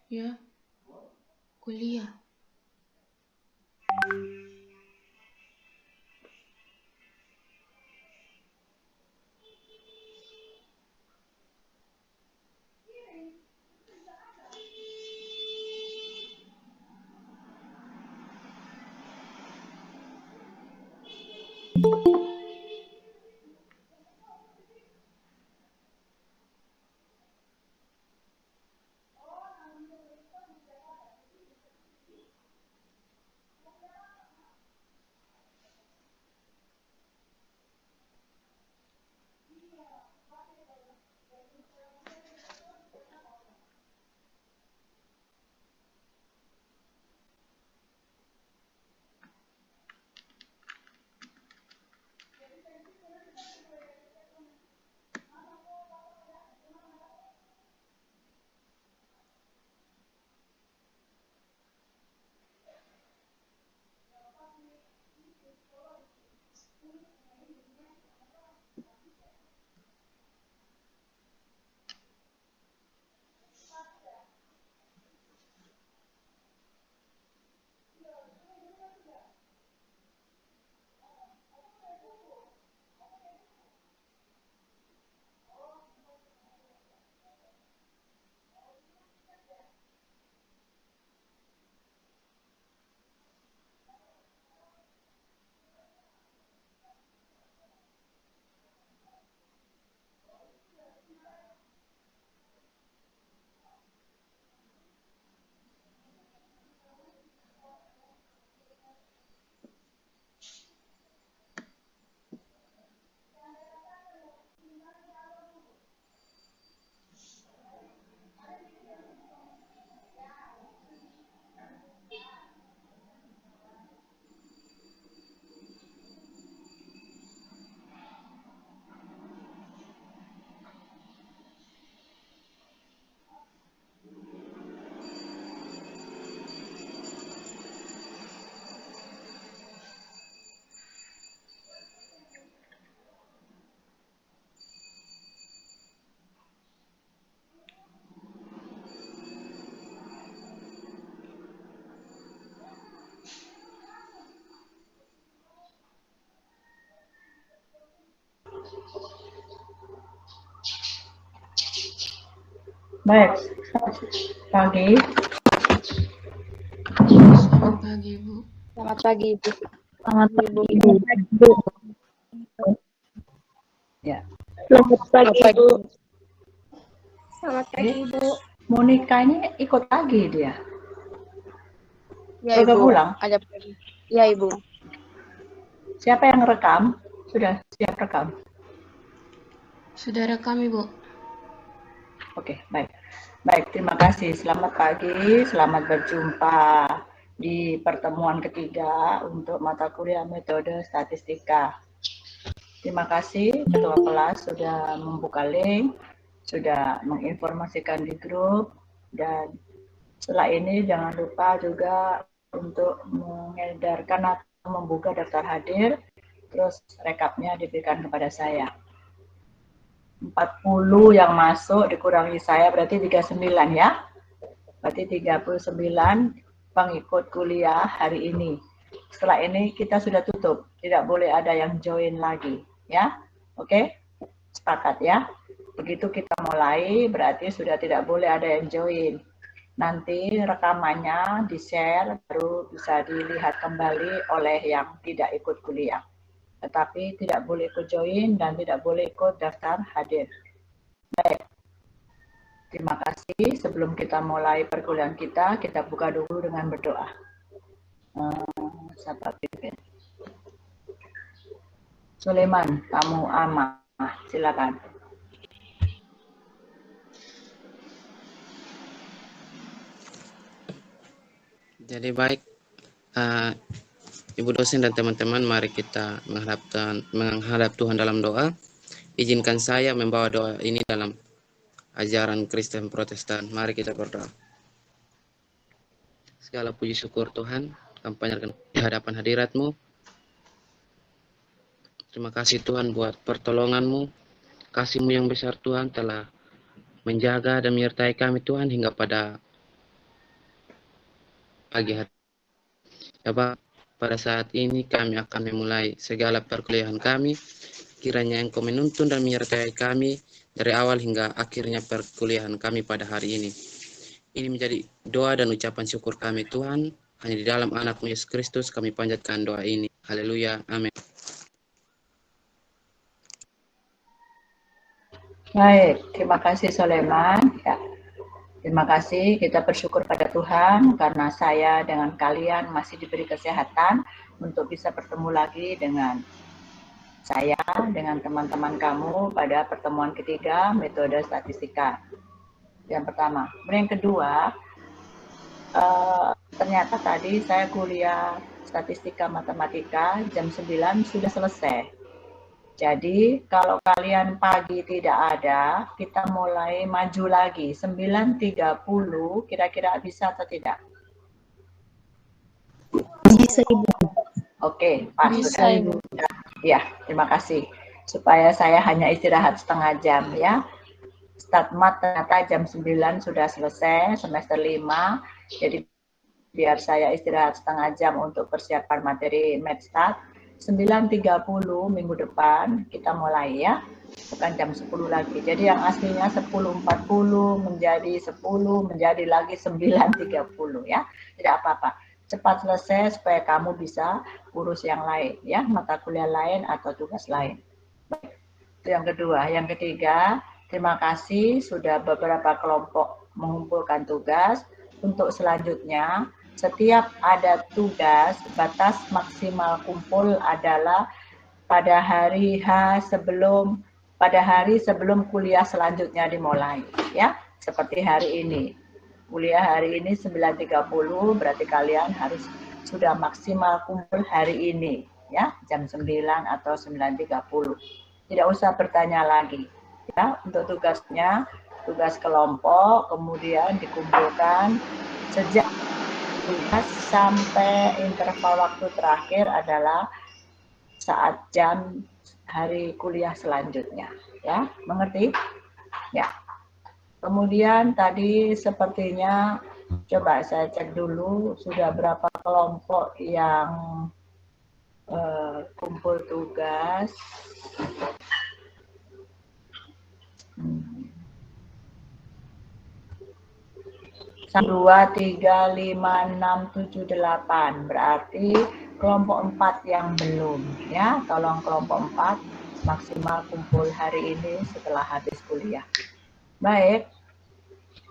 Ya, kuliah. Baik, pagi. Selamat pagi, Bu. Selamat pagi, Ibu. Selamat Ibu. pagi, Bu. Ya. Selamat pagi, Ibu. Selamat pagi, Ibu. Monika ini ikut lagi dia. Ya, Udah Ibu. pulang? Ada pagi. Ya, Ibu. Siapa yang rekam? Sudah siap rekam? Sudah rekam, Ibu. Oke, baik. Baik, terima kasih. Selamat pagi, selamat berjumpa di pertemuan ketiga untuk mata kuliah metode statistika. Terima kasih Ketua kelas sudah membuka link, sudah menginformasikan di grup, dan setelah ini jangan lupa juga untuk mengedarkan atau membuka daftar hadir, terus rekapnya diberikan kepada saya. 40 yang masuk dikurangi saya berarti 39 ya. Berarti 39 pengikut kuliah hari ini. Setelah ini kita sudah tutup, tidak boleh ada yang join lagi ya. Oke? Sepakat ya. Begitu kita mulai berarti sudah tidak boleh ada yang join. Nanti rekamannya di-share baru bisa dilihat kembali oleh yang tidak ikut kuliah. Tetapi tidak boleh ikut join dan tidak boleh ikut daftar hadir. Baik, terima kasih. Sebelum kita mulai perkuliahan kita buka dulu dengan berdoa. Siapa pimpin? Sulaiman, kamu Amah, silakan. Jadi baik, Ibu dosen dan teman-teman, mari kita menghadap Tuhan dalam doa. Izinkan saya membawa doa ini dalam ajaran Kristen Protestan. Mari kita berdoa. Segala puji syukur Tuhan, kami panjatkan di hadapan hadirat-Mu. Terima kasih Tuhan buat pertolongan-Mu, kasih-Mu yang besar Tuhan telah menjaga dan menyertai kami Tuhan hingga pada pagi hari. Ya Bapa, pada saat ini kami akan memulai segala perkuliahan kami. Kiranya Engkau menuntun dan menyertai kami dari awal hingga akhirnya perkuliahan kami pada hari ini. Ini menjadi doa dan ucapan syukur kami Tuhan. Hanya di dalam anak-Mu Yesus Kristus kami panjatkan doa ini. Haleluya. Amin. Baik, terima kasih Soleman. Ya, terima kasih, kita bersyukur pada Tuhan karena saya dengan kalian masih diberi kesehatan untuk bisa bertemu lagi dengan saya, dengan teman-teman kamu pada pertemuan ketiga metode statistika. Yang pertama. Yang kedua, ternyata tadi saya kuliah statistika matematika jam 9 sudah selesai. Jadi kalau kalian pagi tidak ada, kita mulai maju lagi. 9.30 kira-kira bisa atau tidak? Bisa, Ibu. Oke, pas. Bisa, sudah. Ibu. Ya, terima kasih. Supaya saya hanya istirahat setengah jam ya. Start mat ternyata jam 9 sudah selesai, semester 5. Jadi biar saya istirahat setengah jam untuk persiapan materi MedStat. 9.30 minggu depan kita mulai ya, bukan jam 10 lagi. Jadi yang aslinya 10.40 menjadi 10 menjadi lagi 9.30 ya. Tidak apa-apa. Cepat selesai supaya kamu bisa urus yang lain ya, mata kuliah lain atau tugas lain. Itu yang kedua. Yang ketiga, terima kasih sudah beberapa kelompok mengumpulkan tugas. Untuk selanjutnya, setiap ada tugas, batas maksimal kumpul adalah pada hari sebelum kuliah selanjutnya dimulai, ya. Seperti hari ini. Kuliah hari ini 9.30, berarti kalian harus sudah maksimal kumpul hari ini, ya, jam 9 atau 9.30. Tidak usah bertanya lagi, ya. Untuk tugasnya, tugas kelompok, kemudian dikumpulkan sejak tugas sampai interval waktu terakhir adalah saat jam hari kuliah selanjutnya, ya, mengerti? Ya. Kemudian tadi sepertinya coba saya cek dulu sudah berapa kelompok yang kumpul tugas. 1, 2, 3, 5, 6, 7, 8. Berarti kelompok 4 yang belum. Ya, tolong kelompok 4 maksimal kumpul hari ini setelah habis kuliah. Baik,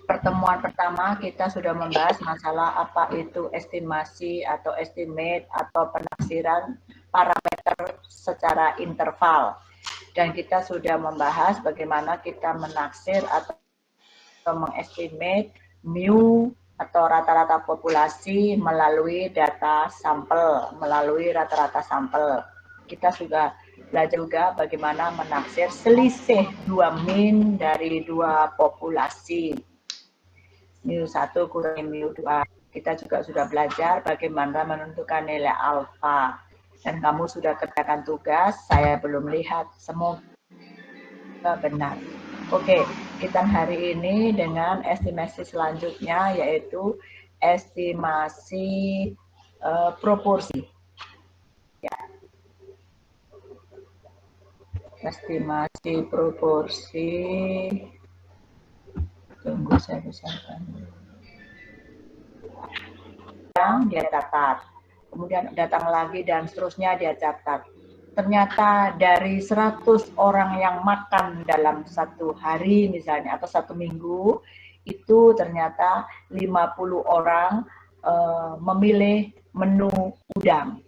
pertemuan pertama kita sudah membahas masalah apa itu estimasi atau estimate atau penafsiran parameter secara interval. Dan kita sudah membahas bagaimana kita menaksir atau mengestimate mu atau rata-rata populasi melalui data sampel, melalui rata-rata sampel. Kita sudah belajar juga bagaimana menaksir selisih 2 min dari 2 populasi. Mu 1 kurang mu 2. Kita juga sudah belajar bagaimana menentukan nilai alfa. Dan kamu sudah kerjakan tugas, saya belum lihat, semoga benar. Oke, kita hari ini dengan estimasi selanjutnya yaitu estimasi proporsi. Ya. Estimasi proporsi. Tunggu saya besarkan. Yang dia catat. Kemudian datang lagi dan seterusnya dia catat. Ternyata dari 100 orang yang makan dalam satu hari misalnya atau satu minggu, itu ternyata 50 orang memilih menu udang.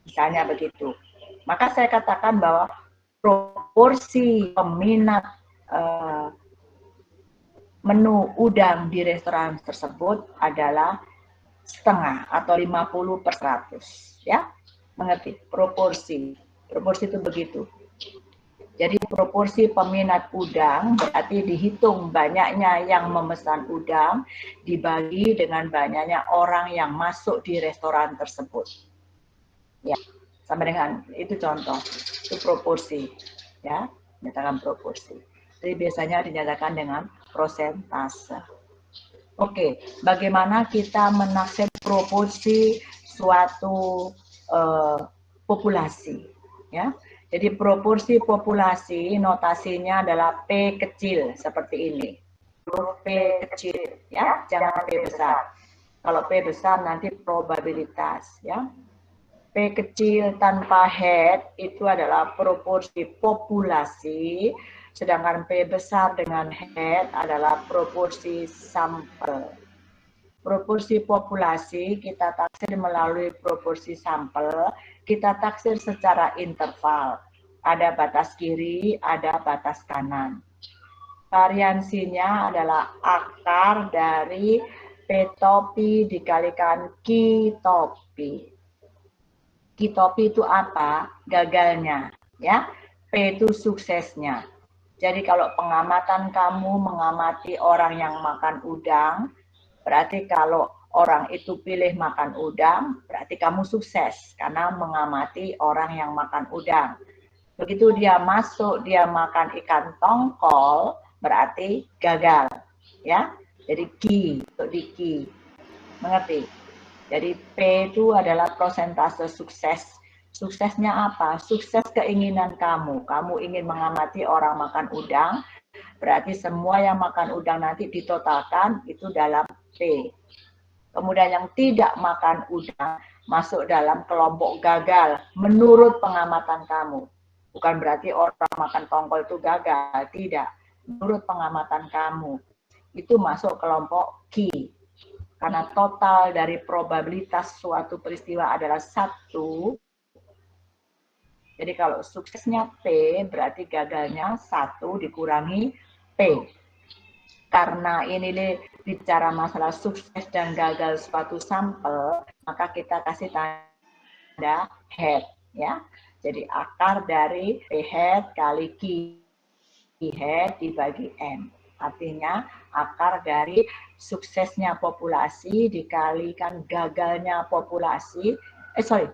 Misalnya begitu. Maka saya katakan bahwa proporsi peminat menu udang di restoran tersebut adalah setengah atau 50/100, ya. Mengerti? Proporsi itu begitu. Jadi proporsi peminat udang berarti dihitung banyaknya yang memesan udang dibagi dengan banyaknya orang yang masuk di restoran tersebut. Ya, sama dengan itu contoh, itu proporsi, ya. Menyatakan proporsi. Jadi biasanya dinyatakan dengan prosentase. Oke, bagaimana kita menaksir proporsi suatu populasi? Ya, jadi proporsi populasi notasinya adalah P kecil seperti ini. P kecil, ya, jangan P besar. Kalau P besar nanti probabilitas, ya. P kecil tanpa head itu adalah proporsi populasi, sedangkan P besar dengan head adalah proporsi sampel. Proporsi populasi kita taksir melalui proporsi sampel, kita taksir secara interval. Ada batas kiri, ada batas kanan. Variansinya adalah akar dari P topi dikalikan Q topi. Q topi itu apa? Gagalnya, ya. P itu suksesnya. Jadi kalau pengamatan kamu mengamati orang yang makan udang, berarti kalau orang itu pilih makan udang, berarti kamu sukses karena mengamati orang yang makan udang. Begitu dia masuk, dia makan ikan tongkol, berarti gagal, ya. Jadi Q, untuk di Q. Mengerti? Jadi P itu adalah prosentase sukses. Suksesnya apa? Sukses keinginan kamu. Kamu ingin mengamati orang makan udang, berarti semua yang makan udang nanti ditotalkan itu dalam P. Kemudian yang tidak makan udang masuk dalam kelompok gagal menurut pengamatan kamu. Bukan berarti orang makan tongkol itu gagal, tidak. Menurut pengamatan kamu, itu masuk kelompok Q. Karena total dari probabilitas suatu peristiwa adalah 1. Jadi kalau suksesnya P, berarti gagalnya 1 dikurangi P. Karena ini bicara masalah sukses dan gagal suatu sampel, maka kita kasih tanda head, ya. Jadi akar dari P head kali Q head dibagi N. Artinya akar dari suksesnya populasi dikalikan gagalnya populasi,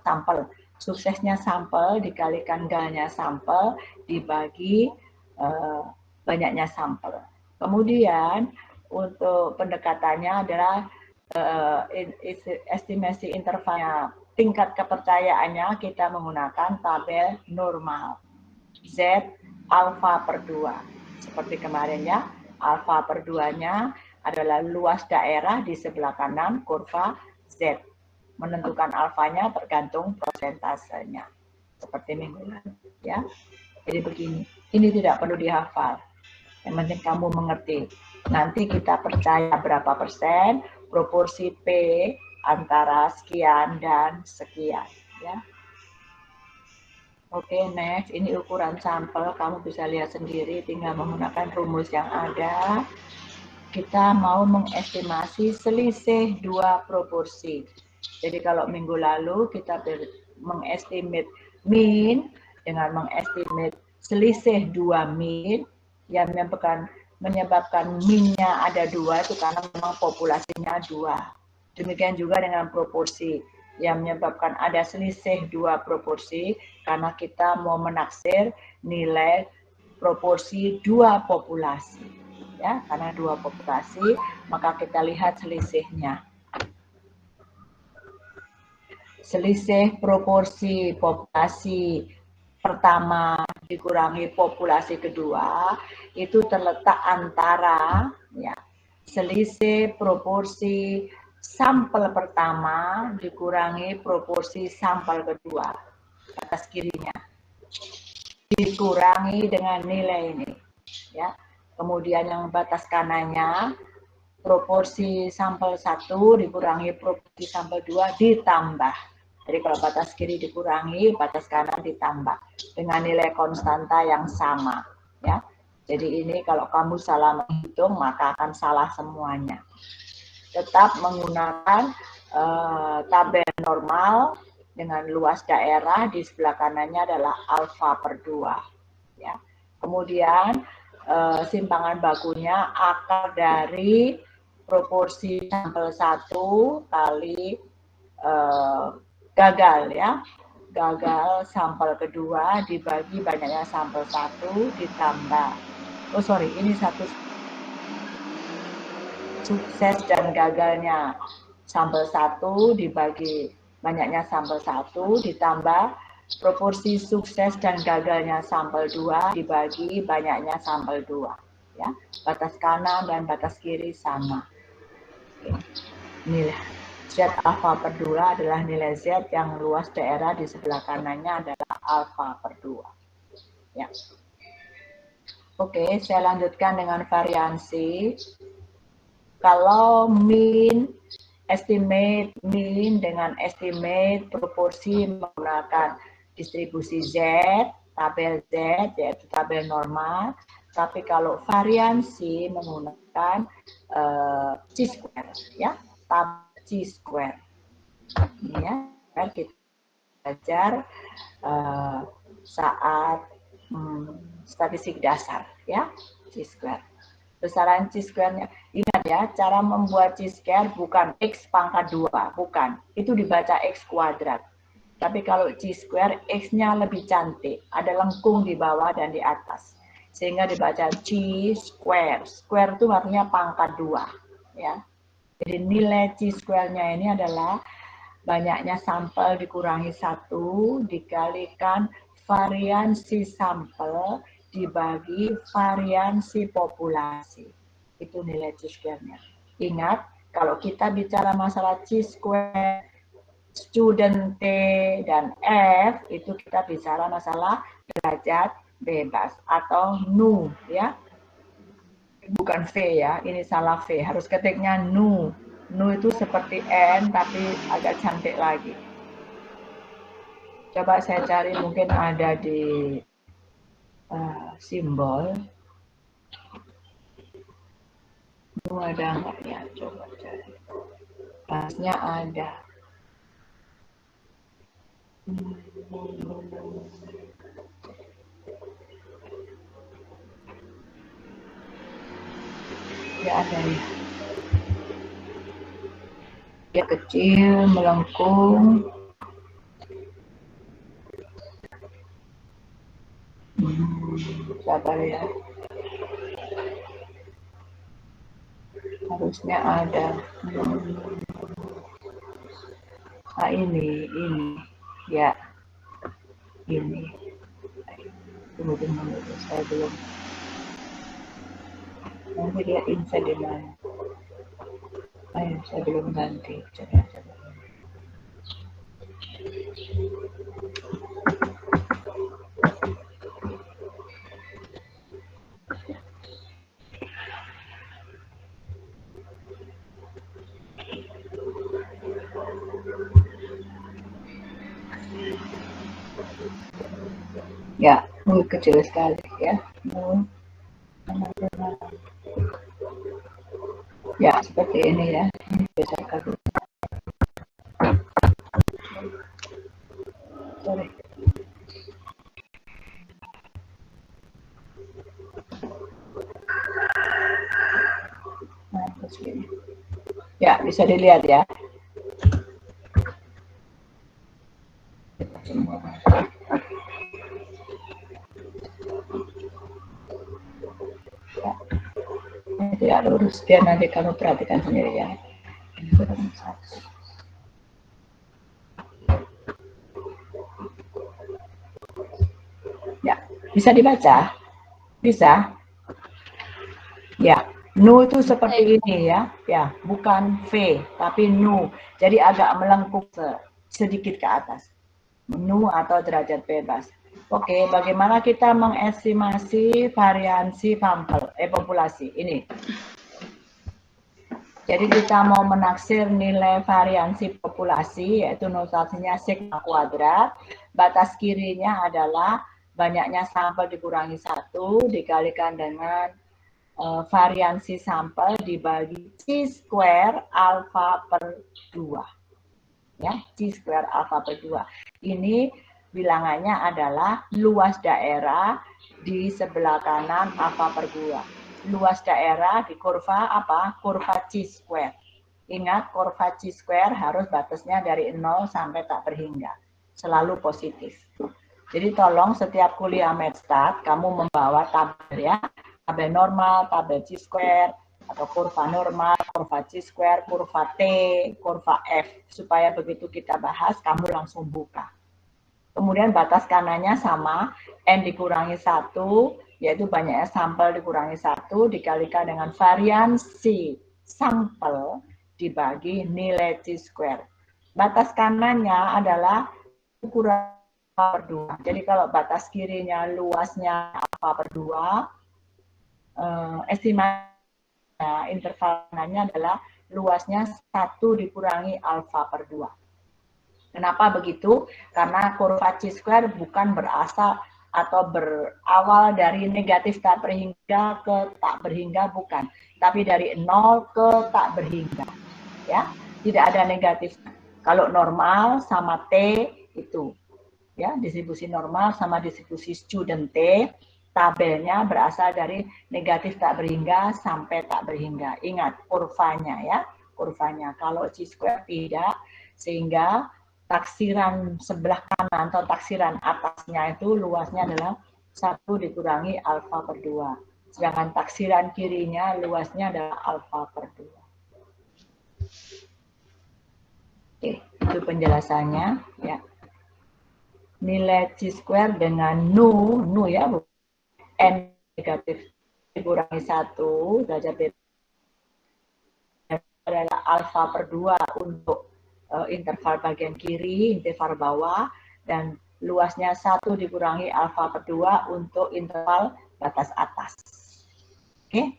sampel. Suksesnya sampel dikalikan gagalnya sampel dibagi banyaknya sampel. Kemudian untuk pendekatannya adalah estimasi intervalnya, tingkat kepercayaannya kita menggunakan tabel normal. Z alfa per 2. Seperti kemarin ya. Alfa per 2-nya adalah luas daerah di sebelah kanan kurva Z. Menentukan alfanya tergantung prosentasenya. Seperti minggu lalu, ya. Jadi begini, ini tidak perlu dihafal. Yang penting kamu mengerti. Nanti kita percaya berapa persen proporsi P antara sekian dan sekian, ya. Oke, next. Ini ukuran sampel, kamu bisa lihat sendiri, tinggal menggunakan rumus yang ada. Kita mau mengestimasi selisih 2 proporsi. Jadi kalau minggu lalu kita mengestimate mean dengan mengestimate selisih 2 mean, yang menyebabkan mean-nya ada 2 itu karena memang populasinya 2. Demikian juga dengan proporsi, yang menyebabkan ada selisih 2 proporsi karena kita mau menaksir nilai proporsi 2 populasi, ya. Karena 2 populasi maka kita lihat selisihnya. Selisih proporsi populasi pertama dikurangi populasi kedua itu terletak antara, ya, selisih proporsi sampel pertama dikurangi proporsi sampel kedua, atas kirinya, dikurangi dengan nilai ini, ya. Kemudian yang batas kanannya proporsi sampel 1 dikurangi proporsi sampel 2 ditambah. Jadi kalau batas kiri dikurangi, batas kanan ditambah dengan nilai konstanta yang sama, ya. Jadi ini kalau kamu salah menghitung maka akan salah semuanya. Tetap menggunakan tabel normal dengan luas daerah, di sebelah kanannya adalah alfa per 2. Ya. Kemudian simpangan bakunya akar dari proporsi sampel 1 kali gagal, ya. gagal sampel kedua dibagi banyaknya sampel 1 ditambah, ini satu sukses dan gagalnya sampel 1 dibagi banyaknya sampel 1 ditambah proporsi sukses dan gagalnya sampel 2 dibagi banyaknya sampel 2. Ya, batas kanan dan batas kiri sama. Nilai Z alfa per 2 adalah nilai Z yang luas daerah di sebelah kanannya adalah alfa per 2. Ya. Oke, saya lanjutkan dengan variansi. Kalau estimate mean dengan estimate proporsi menggunakan distribusi Z, tabel Z, yaitu tabel normal. Tapi kalau variansi menggunakan chi-square, ya, tabel chi-square. Ini ya, kita belajar saat statistik dasar, ya, chi-square. Besaran chi-square-nya, ingat ya, cara membuat chi-square bukan X pangkat 2, bukan. Itu dibaca X kuadrat. Tapi kalau chi-square, X-nya lebih cantik, ada lengkung di bawah dan di atas. Sehingga dibaca chi-square. Square itu artinya pangkat 2, ya. Jadi nilai chi-square-nya ini adalah banyaknya sampel dikurangi 1 dikalikan variansi sampel dibagi variansi populasi. Itu nilai chi-square-nya. Ingat, kalau kita bicara masalah chi-square, student T dan F, itu kita bicara masalah derajat bebas atau nu, ya. Bukan V ya, ini salah V, harus ketiknya nu. Nu itu seperti N tapi agak cantik lagi. Coba saya cari, mungkin ada di simbol. Nu ada nggak ya? Coba cari. Pasnya ada. Ya ada ya. Dia kecil, melengkung. Sabar ya. Harusnya ada. Nah ini. Ya. Ini. Tunggu, saya belum. Nanti dia insert di mana? Ayo, saya belum ganti. Coba. Ya, kecil sekali ya. Ya, seperti ini ya. Ini besarkan dulu. Sorry. Nah, segini. Ya, bisa dilihat ya. Tidak lurus, biar nanti kamu perhatikan sendiri ya. Ya, bisa dibaca? Bisa? Ya, nu itu seperti ini ya. Ya, bukan V, tapi nu. Jadi agak melengkung sedikit ke atas. Nu atau derajat bebas. Oke, bagaimana kita mengestimasi variansi populasi ini? Jadi kita mau menaksir nilai variansi populasi, yaitu notasinya sigma kuadrat. Batas kirinya adalah banyaknya sampel dikurangi 1 dikalikan dengan variansi sampel dibagi chi-square alfa per 2. Ya, chi-square alfa per 2. Ini bilangannya adalah luas daerah di sebelah kanan alfa per 2. Luas daerah di kurva apa? Kurva chi-square. Ingat, kurva chi-square harus batasnya dari 0 sampai tak berhingga. selalu positif. Jadi tolong setiap kuliah Medstat kamu membawa tabel ya, tabel normal, tabel chi-square, atau kurva normal, kurva chi-square, kurva T, kurva F, supaya begitu kita bahas kamu langsung buka. Kemudian batas kanannya sama, N dikurangi 1, yaitu banyaknya sampel dikurangi 1, dikalikan dengan variansi sampel dibagi nilai chi-square. Batas kanannya adalah ukuran per 2. Jadi kalau batas kirinya luasnya alfa per 2, estimasi intervalnya adalah luasnya 1 dikurangi alfa per 2. Kenapa begitu? Karena kurva chi-square bukan berasal atau berawal dari negatif tak berhingga ke tak berhingga, bukan. Tapi dari 0 ke tak berhingga. Ya, tidak ada negatif. Kalau normal sama T itu. Ya, distribusi normal sama distribusi student T, tabelnya berasal dari negatif tak berhingga sampai tak berhingga. Ingat kurvanya ya, kurvanya. Kalau chi-square tidak, sehingga taksiran sebelah kanan atau taksiran atasnya itu luasnya adalah 1 dikurangi alfa per 2. Sedangkan taksiran kirinya luasnya adalah alfa per 2. Oke, itu penjelasannya ya. Nilai chi-square dengan nu ya, n negatif dikurangi 1 derajat beta adalah alfa per 2 untuk interval bagian kiri, interval bawah, dan luasnya 1 dikurangi alfa per 2 untuk interval batas atas. Oke.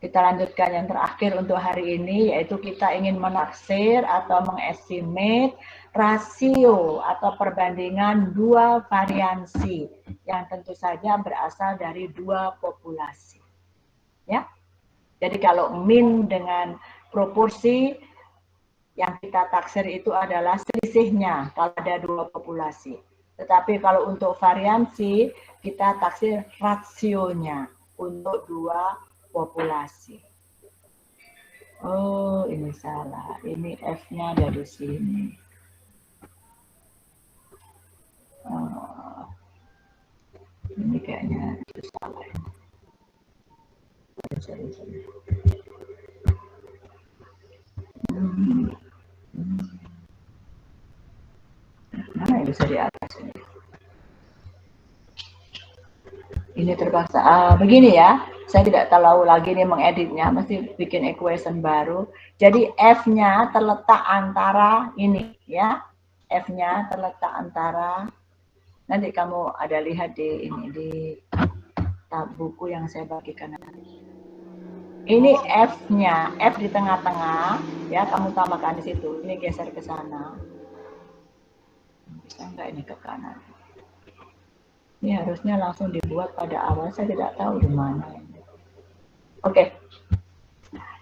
Kita lanjutkan yang terakhir untuk hari ini, yaitu kita ingin menaksir atau mengestimate rasio atau perbandingan dua variansi yang tentu saja berasal dari dua populasi. Ya. Jadi kalau min dengan proporsi yang kita taksir itu adalah selisihnya kalau ada dua populasi. Tetapi kalau untuk variansi kita taksir rasionya untuk dua populasi. Oh, ini salah. Ini F-nya ada di sini. Oh, ini kayaknya itu salah. Sorry. Mana yang bisa di atas ini? Ini terpaksa begini ya. Saya tidak tahu lagi nih mengeditnya, mesti bikin equation baru. Jadi F-nya terletak antara ini ya. F-nya terletak antara, nanti kamu ada lihat di ini di tab buku yang saya bagikan. Ini F-nya, F di tengah-tengah ya, kamu tambahkan di situ. Ini geser ke sana. Bisa enggak ini ke kanan? Ini harusnya langsung dibuat pada awal, saya tidak tahu di mana. Oke,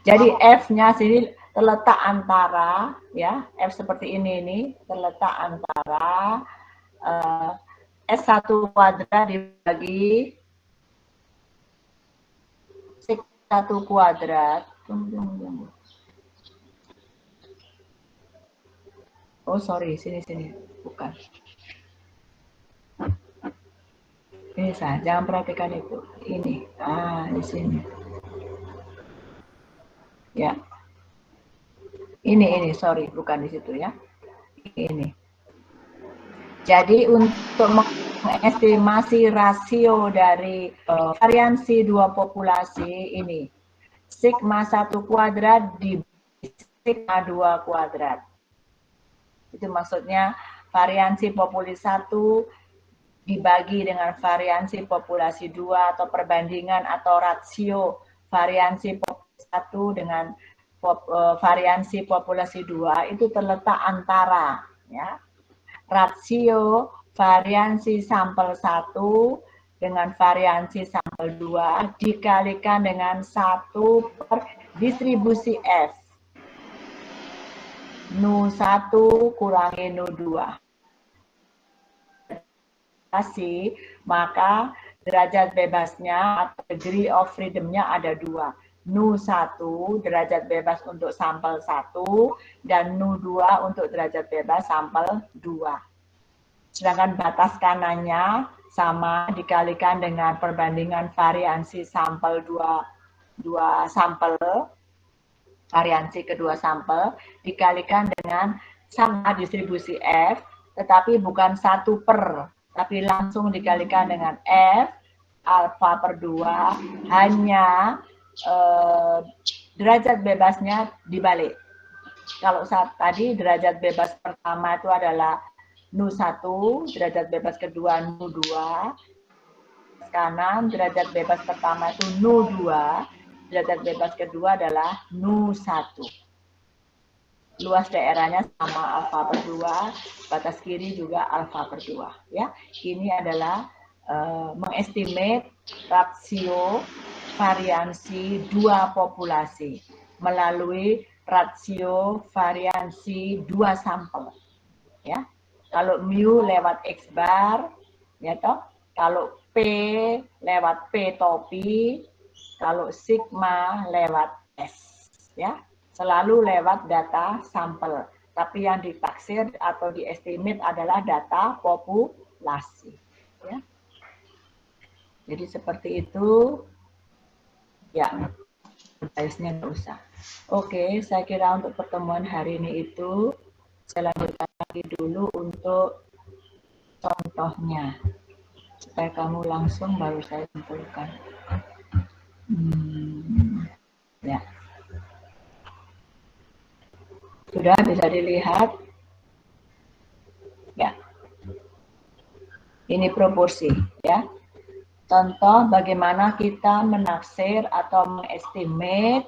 jadi F-nya sini terletak antara, ya, F seperti ini terletak antara S1 kuadrat dibagi sek 1 kuadrat. Tunggu. Oh sorry, sini, bukan. Ini saya, jangan perhatikan itu. Ini, di sini. Ya, ini sorry, bukan di situ ya. Ini. Jadi untuk mengestimasi rasio dari variansi dua populasi ini, sigma 1 kuadrat di sigma 2 kuadrat. Itu maksudnya variansi populasi 1 dibagi dengan variansi populasi 2 atau perbandingan atau rasio variansi populasi 1 dengan variansi populasi 2 itu terletak antara ya, rasio variansi sampel 1 dengan variansi sampel 2 dikalikan dengan 1 per distribusi F. Nu 1 kurangi Nu 2. Maka derajat bebasnya atau degree of freedom-nya ada 2. Nu1 derajat bebas untuk sampel 1 dan Nu2 untuk derajat bebas sampel 2. Sedangkan batas kanannya sama dikalikan dengan perbandingan variansi sampel dua sampel, variansi kedua sampel dikalikan dengan sama distribusi F, tetapi bukan 1 per, tapi langsung dikalikan dengan F alfa per 2, hanya derajat bebasnya dibalik. Kalau saat tadi derajat bebas pertama itu adalah Nu1, derajat bebas kedua Nu2, kanan derajat bebas pertama itu Nu2, derajat bebas kedua adalah Nu1. Luas daerahnya sama alfa per 2, batas kiri juga alfa per 2. Ya, ini adalah mengestimate rasio variansi dua populasi melalui rasio variansi dua sampel. Ya, kalau mu lewat x bar, ya toh. Kalau p lewat p topi, kalau sigma lewat s, ya. Selalu lewat data sampel, tapi yang ditaksir atau diestimate adalah data populasi. Ya. Jadi seperti itu, ya, biasnya nggak usah. Oke, saya kira untuk pertemuan hari ini itu, saya lanjutkan lagi dulu untuk contohnya, supaya kamu langsung baru saya simpulkan. Ya. Sudah bisa dilihat? Ya. Ini proporsi, ya. Contoh bagaimana kita menaksir atau mengestimate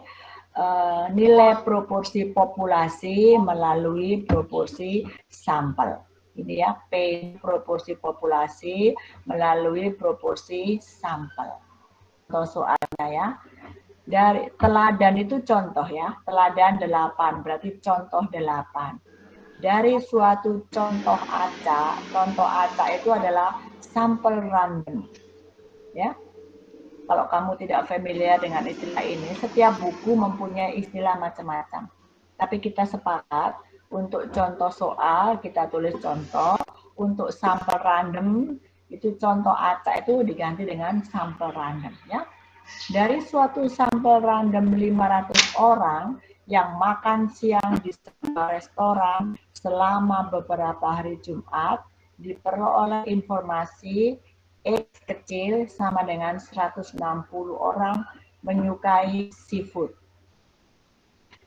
nilai proporsi populasi melalui proporsi sampel. Ini ya, P proporsi populasi melalui proporsi sampel. Contoh soalnya ya. Dari teladan itu contoh ya, teladan 8, berarti contoh 8. Dari suatu contoh acak itu adalah sampel random. Ya. Kalau kamu tidak familiar dengan istilah ini, setiap buku mempunyai istilah macam-macam. Tapi kita sepakat untuk contoh soal kita tulis contoh, untuk sampel random itu contoh acak itu diganti dengan sampel random ya. Dari suatu sampel random 500 orang yang makan siang di sebuah restoran selama beberapa hari Jumat, diperoleh informasi X kecil sama dengan 160 orang menyukai seafood.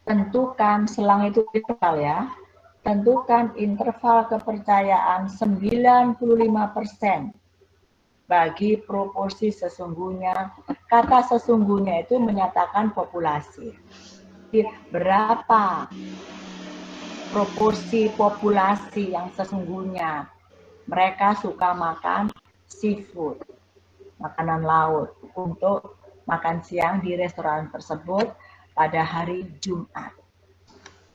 Tentukan, selang itu interval ya, tentukan interval kepercayaan 95% bagi proporsi sesungguhnya. Kata sesungguhnya itu menyatakan populasi. Berapa proporsi populasi yang sesungguhnya mereka suka makan seafood, makanan laut, untuk makan siang di restoran tersebut pada hari Jumat.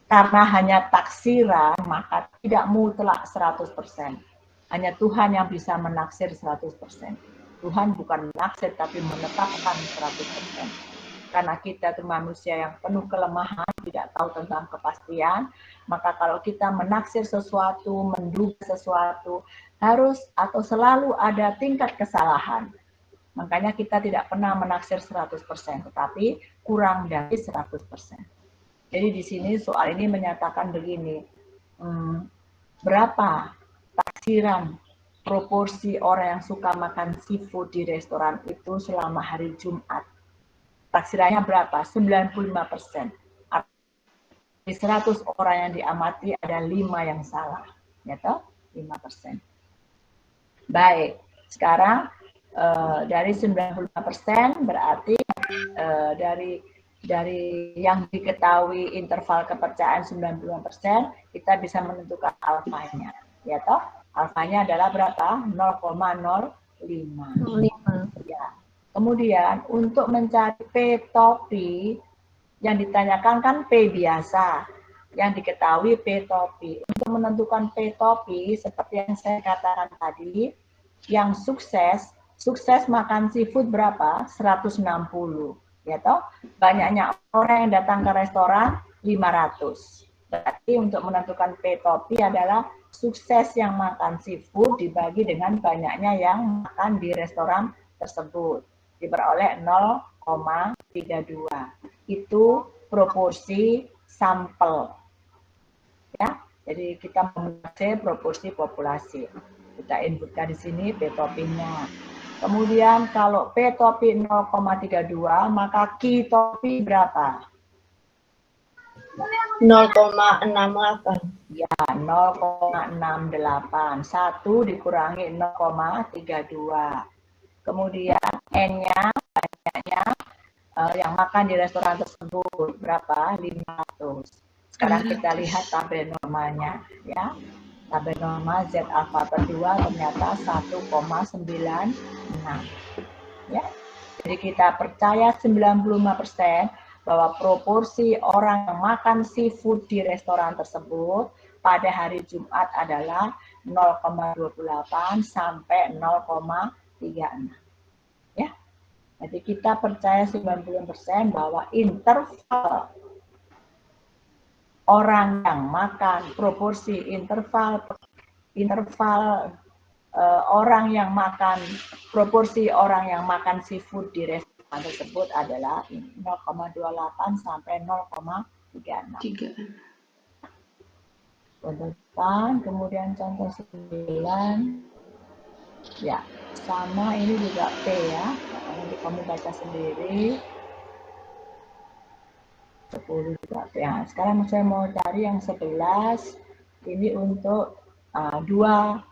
Karena hanya taksiran, maka tidak mutlak 100%. Hanya Tuhan yang bisa menaksir 100%. Tuhan bukan menaksir, tapi menetapkan 100%. Karena kita itu manusia yang penuh kelemahan, tidak tahu tentang kepastian, maka kalau kita menaksir sesuatu, menduga sesuatu, harus atau selalu ada tingkat kesalahan. Makanya kita tidak pernah menaksir 100%, tetapi kurang dari 100%. Jadi di sini soal ini menyatakan begini, berapa taksiran proporsi orang yang suka makan seafood di restoran itu selama hari Jumat. Taksirannya berapa? 95%. Di 100 orang yang diamati ada 5 yang salah. Ya toh? 5%. Baik, sekarang dari 95% berarti dari yang diketahui interval kepercayaan 95%, kita bisa menentukan alfanya. Ya toh, alfanya adalah berapa? 0,05. Ya. Kemudian untuk mencari P topi, yang ditanyakan kan P biasa, yang diketahui P topi. Untuk menentukan P topi, seperti yang saya katakan tadi, yang sukses makan seafood berapa? 160. ya toh. Banyaknya orang yang datang ke restoran 500. Berarti untuk menentukan P topi adalah sukses yang makan seafood dibagi dengan banyaknya yang makan di restoran tersebut. Diperoleh 0,32. Itu proporsi sampel. Ya, jadi kita mengecek proporsi populasi. Kita inputkan di sini P topinya. Kemudian kalau P topi 0,32, maka Q topi berapa? 0,68. Ya, 0,68. 1 dikurangi 0,32. Kemudian N-nya, banyaknya yang makan di restoran tersebut berapa? 500. Sekarang kita lihat tabel normalnya, ya. Tabel normal Z alfa per 2 ternyata 1,96. Ya. Jadi kita percaya 95% bahwa proporsi orang yang makan seafood di restoran tersebut pada hari Jumat adalah 0,28 sampai 0,36. Ya. Jadi kita percaya 90% bahwa interval orang yang makan, proporsi interval orang yang makan, proporsi orang yang makan seafood di restoran tersebut adalah 0,28 sampai 0,36. 3. Contoh depan, kemudian contoh 9. Ya, sama ini juga P ya. Nanti kamu baca sendiri. 10 juga. Ya, sekarang saya mau cari yang 11. Ini untuk dua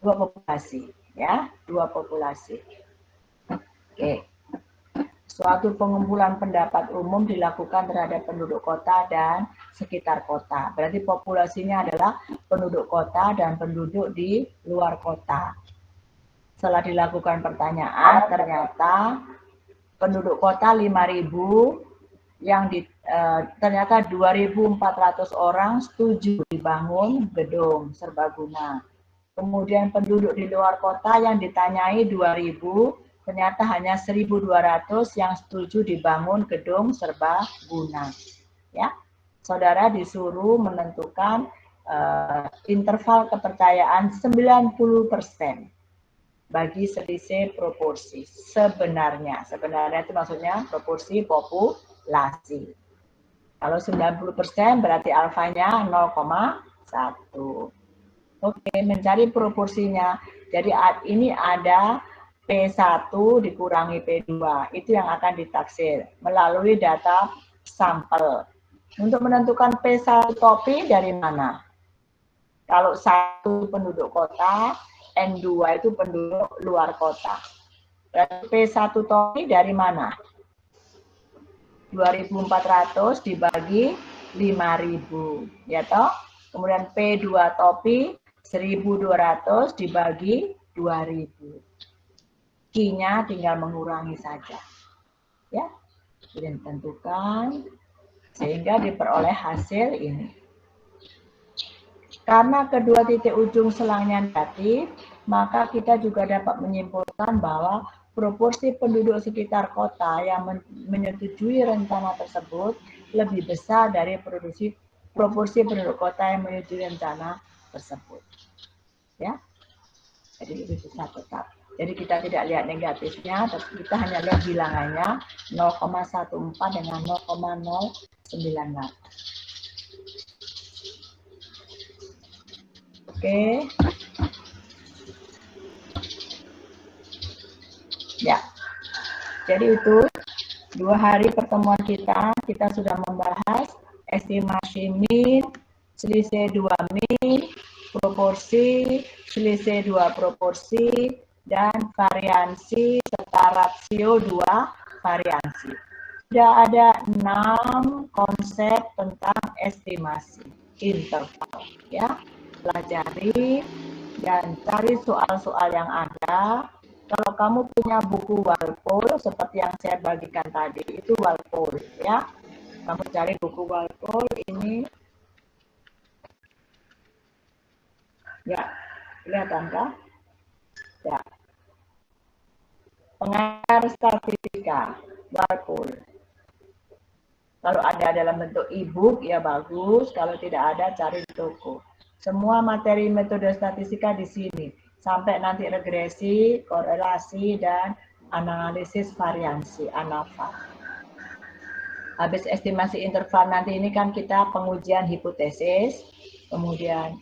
populasi, ya, 2 populasi. Oke. Suatu pengumpulan pendapat umum dilakukan terhadap penduduk kota dan sekitar kota. Berarti populasinya adalah penduduk kota dan penduduk di luar kota. Setelah dilakukan pertanyaan, ternyata penduduk kota 5.000, yang ternyata 2.400 orang setuju dibangun gedung serbaguna. Kemudian penduduk di luar kota yang ditanyai 2.000, ternyata hanya 1.200 yang setuju dibangun gedung serbaguna. Ya, saudara disuruh menentukan interval kepercayaan 90% bagi selisih proporsi sebenarnya. Sebenarnya itu maksudnya proporsi populasi. Kalau 90% berarti alfanya 0,1. Oke, mencari proporsinya. Jadi ini ada P1 dikurangi P2. Itu yang akan ditaksir melalui data sampel. Untuk menentukan P1 topi dari mana? Kalau 1 penduduk kota, N2 itu penduduk luar kota. Berarti P1 topi dari mana? 2.400 dibagi 5.000, ya toh. Kemudian P2 topi 1.200 dibagi 2.000. Q-nya tinggal mengurangi saja. Ya. Kemudian tentukan sehingga diperoleh hasil ini. Karena kedua titik ujung selangnya negatif, maka kita juga dapat menyimpulkan bahwa proporsi penduduk sekitar kota yang menyetujui rencana tersebut lebih besar dari proporsi penduduk kota yang menyetujui rencana tersebut. Ya, jadi lebih besar tetap. Jadi kita tidak lihat negatifnya, tapi kita hanya lihat bilangannya 0,14 dengan 0,098. Oke. Ya. Jadi itu 2 hari pertemuan kita sudah membahas estimasi min, selisih 2 min, proporsi, selisih 2 proporsi, dan variansi serta rasio 2 variansi. Sudah ada 6 konsep tentang estimasi interval, ya. Pelajari dan cari soal-soal yang ada. Kalau kamu punya buku Walpole seperti yang saya bagikan tadi, itu Walpole, ya. Kamu cari buku Walpole ini. Ya, kelihatan kah? Ya. Pengantar statistika. Walpole. Kalau ada dalam bentuk e-book ya bagus, kalau tidak ada cari di toko. Semua materi metode statistika di sini, sampai nanti regresi, korelasi, dan analisis variansi, ANAVA. Habis estimasi interval nanti ini kan kita pengujian hipotesis, kemudian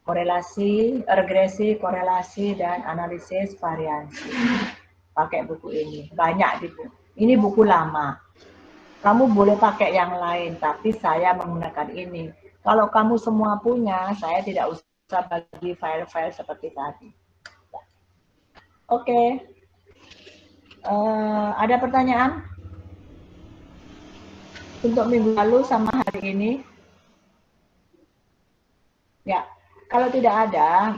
korelasi, regresi, korelasi, dan analisis variansi. Pakai buku ini, banyak di buku. Ini buku lama. Kamu boleh pakai yang lain, tapi saya menggunakan ini. Kalau kamu semua punya, saya tidak usah bagi file-file seperti tadi. Oke. Ada pertanyaan? Untuk minggu lalu sama hari ini? Ya, kalau tidak ada,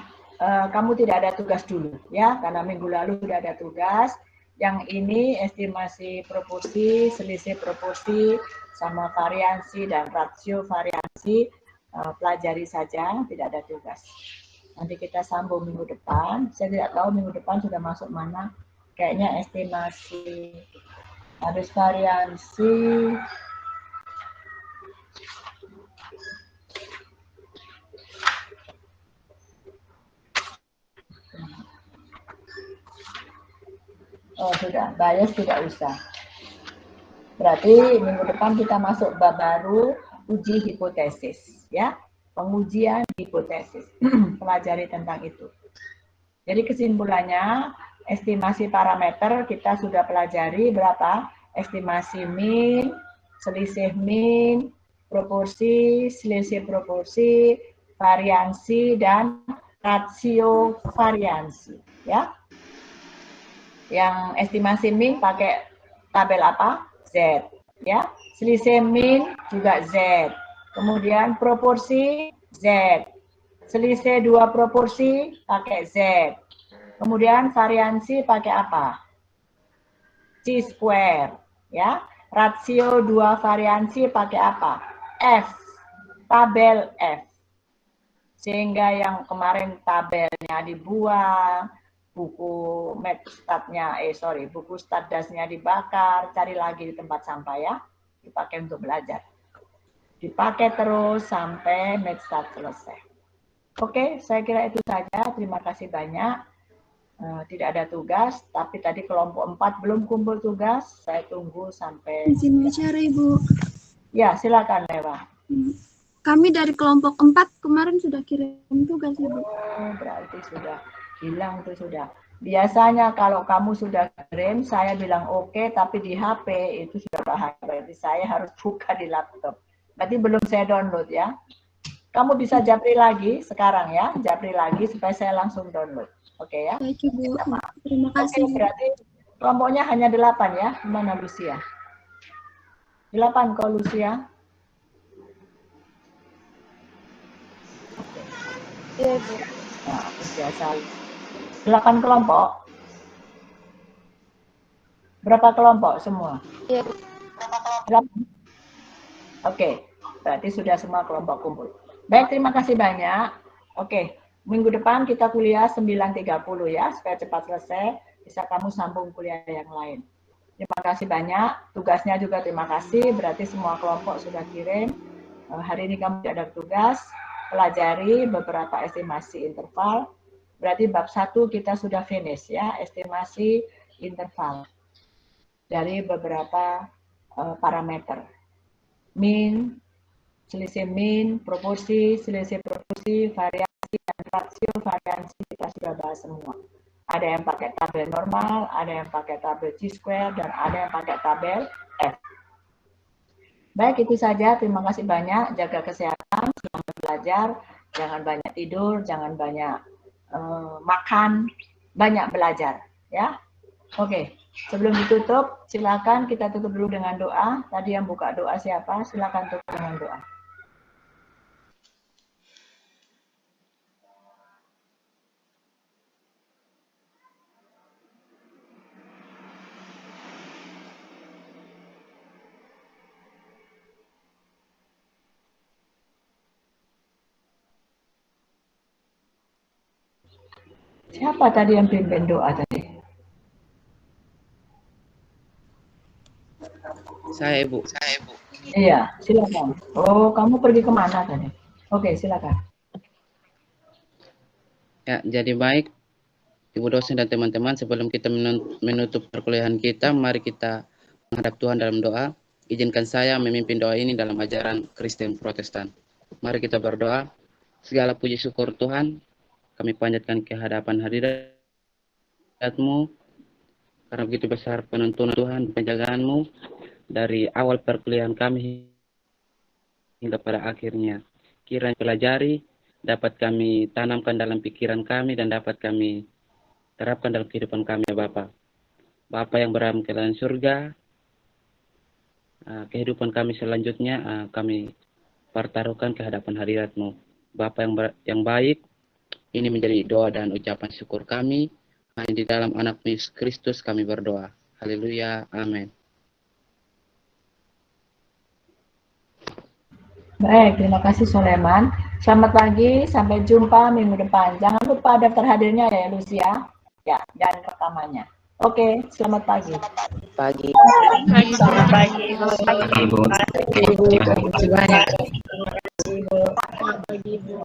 kamu tidak ada tugas dulu ya, karena minggu lalu sudah ada tugas. Yang ini estimasi proporsi, selisih proporsi, sama variansi dan rasio variansi, pelajari saja, tidak ada tugas. Nanti kita sambung minggu depan. Saya tidak tahu minggu depan sudah masuk mana. Kayaknya estimasi, habis variansi. Oh sudah, bias tidak usah. Berarti minggu depan kita masuk bab baru, uji hipotesis, ya, pengujian hipotesis. Pelajari tentang itu. Jadi kesimpulannya, estimasi parameter kita sudah pelajari berapa? Estimasi min, selisih min, proporsi, selisih proporsi, variansi, dan rasio variansi, ya. Yang estimasi min pakai tabel apa? Z, ya. Selisih min juga Z. Kemudian proporsi Z. Selisih dua proporsi pakai Z. Kemudian variansi pakai apa? C square, ya. Rasio dua variansi pakai apa? F. Tabel F. Sehingga yang kemarin tabelnya dibuang, buku buku statdasnya dibakar, cari lagi di tempat sampah ya, dipakai untuk belajar. Dipakai terus sampai Medstat selesai. Oke, saya kira itu saja. Terima kasih banyak. Tidak ada tugas, tapi tadi kelompok 4 belum kumpul tugas. Saya tunggu sampai... Izin bicara, Ibu. Ya, silakan, Lewa. Kami dari kelompok 4 kemarin sudah kirim tugas, Ibu. Oh, berarti sudah hilang tuh sudah. Biasanya kalau kamu sudah kirim, saya bilang oke, tapi di HP itu sudah bahaya. Berarti saya harus buka di laptop. Berarti belum saya download ya. Kamu bisa japri lagi sekarang ya, japri lagi supaya saya langsung download. Oke ya. Baik, Ibu. Terima kasih. Oke, berarti kelompoknya hanya 8 ya. Mana Lucia? 8 kok Lucia? Iya, Bu. Nah, biasa. 8 kelompok. Berapa kelompok semua? Iya, Bu. Oke, berarti sudah semua kelompok kumpul. Baik, terima kasih banyak. Oke, minggu depan kita kuliah 9.30 ya, supaya cepat selesai, bisa kamu sambung kuliah yang lain. Terima kasih banyak, tugasnya juga terima kasih, berarti semua kelompok sudah kirim. Hari ini kamu tidak ada tugas, pelajari beberapa estimasi interval. Berarti bab 1 kita sudah finish ya, estimasi interval dari beberapa parameter. Min, selisih min, proporsi, selisih proporsi, variasi, dan rasio variansi kita sudah bahas semua. Ada yang pakai tabel normal, ada yang pakai tabel C-square, dan ada yang pakai tabel F. Baik, itu saja. Terima kasih banyak. Jaga kesehatan, selamat belajar. Jangan banyak tidur, jangan banyak makan, banyak belajar. Ya, oke. Sebelum ditutup, silakan kita tutup dulu dengan doa. Tadi yang buka doa siapa? Silakan tutup dengan doa. Siapa tadi yang pimpin doa tadi? Saya, Ibu. Iya, silakan. Oh, kamu pergi kemana tadi? Oke, silakan. Ya, jadi baik, Ibu dosen dan teman-teman, sebelum kita menutup perkuliahan kita, mari kita menghadap Tuhan dalam doa. Izinkan saya memimpin doa ini dalam ajaran Kristen Protestan. Mari kita berdoa. Segala puji syukur Tuhan, kami panjatkan ke hadapan hadirat-Mu, karena begitu besar penuntunan Tuhan, penjagaanmu dari awal perkuliahan kami hingga pada akhirnya. Kiranya pelajari, dapat kami tanamkan dalam pikiran kami dan dapat kami terapkan dalam kehidupan kami, ya Bapa. Bapa yang berada di dalam surga, kehidupan kami selanjutnya kami pertaruhkan ke hadapan hadirat-Mu. Bapa yang baik, ini menjadi doa dan ucapan syukur kami. Hanya di dalam anak Yesus Kristus kami berdoa. Haleluya. Amin. Baik, terima kasih Soleman. Selamat pagi, sampai jumpa minggu depan. Jangan lupa daftar hadirnya ya, Lucia. Ya, dan rekamannya. Oke, selamat pagi. Pagi. Selamat pagi, Ibu. Ibu. Terima kasih, Ibu.